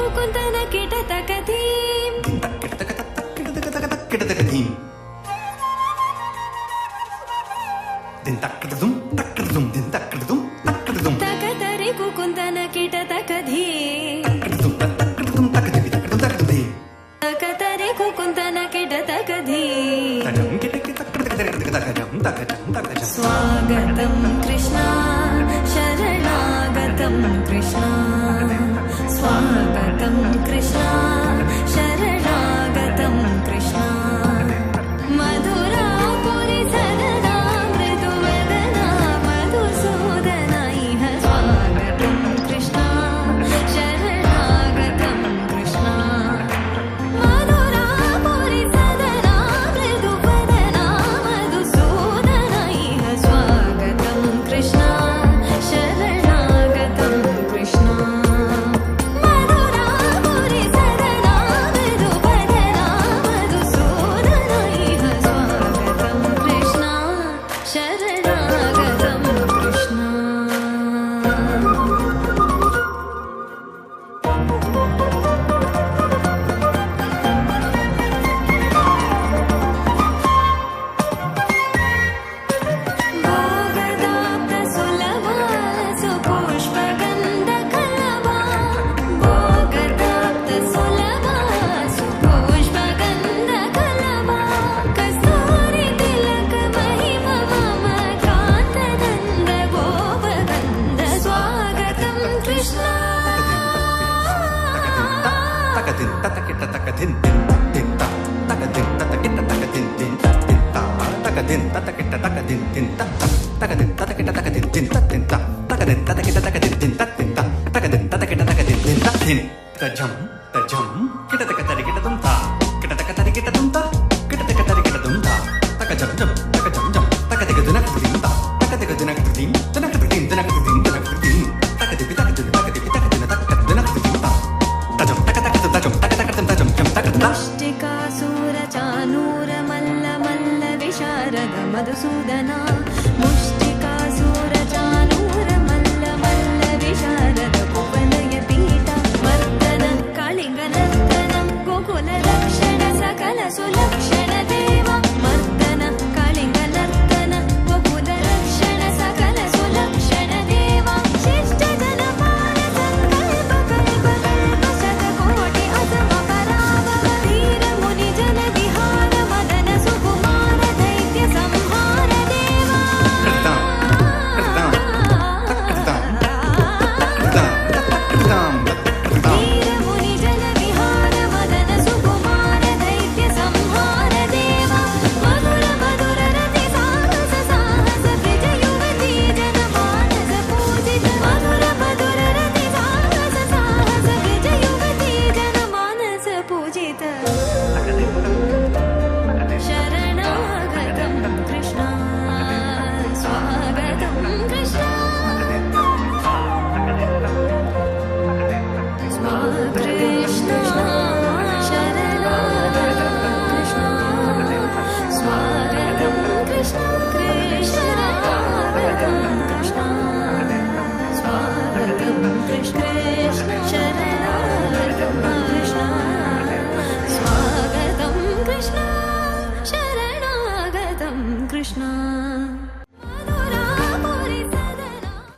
కూకుంతన కిటతకధీం కిటతకధీం దిన్ తక్కడదుం తక్కడదుం దిన్ తక్కడదుం తక్కడదుం తకతరి కూకుంతన కిటతకధీం తక్కడదుం తక్కడదుం తక్కదివి తక్కడదుం తక్కదివి తకతరి కూకుంతన కిటతకధీం తజం కిటకి తక్కడదక తకజం తకజం తకజం స్వాగతం కృష్ణ శరణాగతం కృష్ణ స్వాగతం కృష్ణ శరణాగతం కృష్ణ మధురాపురి సదనా మృదువదనా మధుసూదన ఇహ స్వాగతం కృష్ణ శరణాగతం కృష్ణ మధురాపురి సదనా మృదువదనా మధుసూదన ఇహ స్వాగతం కృష్ణ శరణాగతం కృష్ణ మధురాపురి సదనా మృదువదనా మధుసూదన ఇహ స్వాగతం కృష్ణ శరణాగతం కృష్ణ భోగదాప్త సులభా సుపుష్పగంధకలభా భోగదాప్త సులభా సుపుష్పగంధకలభా కస్తూరి తిలక మహిమ మమ కాంతనంద గోపగంధ స్వాగతం కృష్ణ తకదిన్ తతకిట తకదిన్ దిన్ తకదిన్ తతకిట తకదిన్ దిన్ తకదిన్ తతకిట తకదిన్ దిన్ తకదిన్ తతకిట తకదిన్ దిన్ తకదిన్ తతకిట తకదిన్ దిన్ తకదిన్ తతకిట తకదిన్ దిన్ దిన్ తజం తజం కిటతక తరికిట దుంత కిటతక తరికిట దుంత కిటతక తరికిట దుంత తకజం జం తకజం జం తకదిగ దునక దింత తకదిగ దునక దిం దునక దిం దునక దిం దునక దిం తకదివి తకదిన తకదివి తకదిన తకదిన దునక దింత తజం తకతక తజం తకతక తజం జం తకద ముష్టికాసుర చానూర మల్ల మల్ల విశారద మధుసూదన ముష్టికాసుర చానూర మల్ల మల్ల విశారద కువలయ పీఠ మర్దన కళింగ నర్తన గోకుల రక్షణ సకల సులక్షణ దేవ మర్దన కళింగ నర్తన గోకుల రక్షణ సకల సులక్షణ దేవ శిష్ట జన పాల సంకల్ప కల్ప కల్ప శతకోటి అసమ పరావహ ధీర ముని జన విహార మదన సుకుమార దైత్య సంహార దేవ కృతం కృతం తకృతం తకృతం తకృతం ధీర ముని జన విహార మదన సుకుమార దైత్య సంహార దేవ మధుర మధుర రతి సాహస సాహస బ్రజ యువతీ జన మానస పూజిత మధుర మధుర రతి సాహస సాహస బ్రజ యువతీ జన మానస పూజిత శరణాగతం కృష్ణ స్వాగతం కృష్ణ కృష్ణ శరణాగతం కృష్ణ స్వాగతం కృష్ణ శరణాగతం కృష్ణ స్వాగతం కృష్ణ